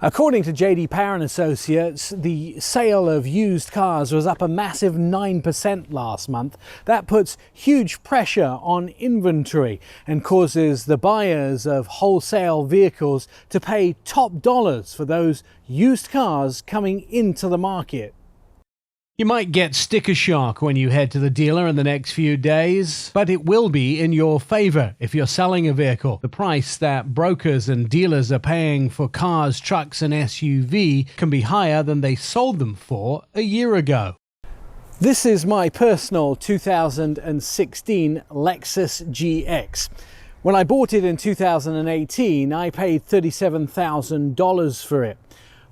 According to JD Power and Associates, the sale of used cars was up a massive 9% last month. That puts huge pressure on inventory and causes the buyers of wholesale vehicles to pay top dollars for those used cars coming into the market. You might get sticker shock when you head to the dealer in the next few days, but it will be in your favor if you're selling a vehicle. The price that brokers and dealers are paying for cars, trucks and SUV can be higher than they sold them for a year ago. This is my personal 2016 Lexus GX. When I bought it in 2018, I paid $37,000 for it.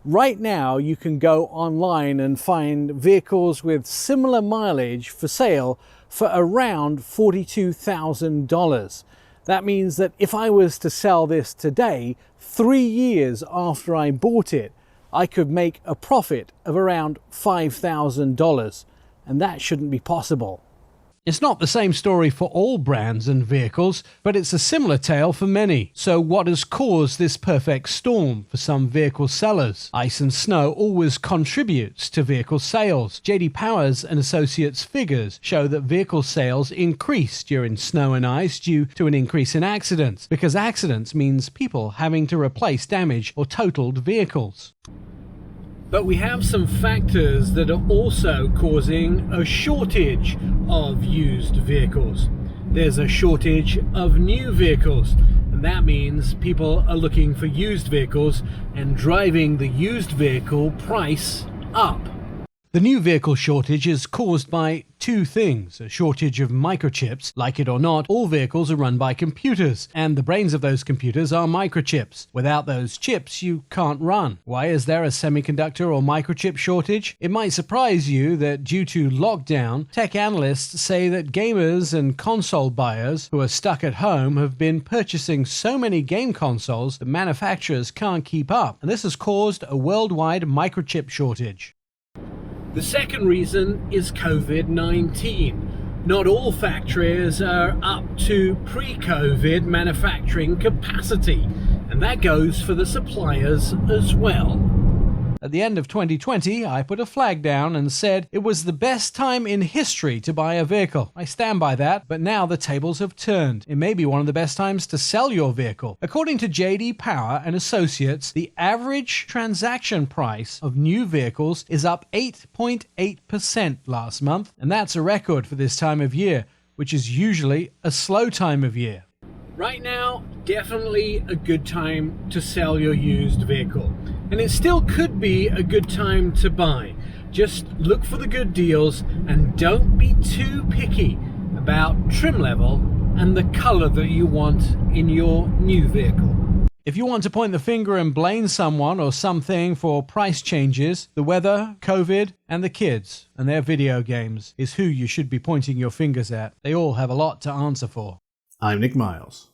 Right now, you can go online and find vehicles with similar mileage for sale for around $42,000. That means that if I was to sell this today, 3 years after I bought it, I could make a profit of around $5,000, and that shouldn't be possible. It's not the same story for all brands and vehicles, but it's a similar tale for many. So what has caused this perfect storm for some vehicle sellers? Ice and snow always contributes to vehicle sales. JD Power's and Associates figures show that vehicle sales increase during snow and ice due to an increase in accidents, because accidents means people having to replace damaged or totaled vehicles. But we have some factors that are also causing a shortage of used vehicles. There's a shortage of new vehicles, and that means people are looking for used vehicles and driving the used vehicle price up. The new vehicle shortage is caused by two things: a shortage of microchips. Like it or not, all vehicles are run by computers, and the brains of those computers are microchips. Without those chips, you can't run. Why is there a semiconductor or microchip shortage? It might surprise you that due to lockdown, tech analysts say that gamers and console buyers who are stuck at home have been purchasing so many game consoles that manufacturers can't keep up, and this has caused a worldwide microchip shortage. The second reason is COVID-19. Not all factories are up to pre-COVID manufacturing capacity, and that goes for the suppliers as well. At the end of 2020, I put a flag down and said it was the best time in history to buy a vehicle. I stand by that, but now the tables have turned. It may be one of the best times to sell your vehicle. According to JD Power and Associates, the average transaction price of new vehicles is up 8.8% last month, and that's a record for this time of year, which is usually a slow time of year. Right now, definitely a good time to sell your used vehicle. And it still could be a good time to buy. Just look for the good deals and don't be too picky about trim level and the color that you want in your new vehicle. If you want to point the finger and blame someone or something for price changes, the weather, COVID, and the kids and their video games is who you should be pointing your fingers at. They all have a lot to answer for. I'm Nik Miles.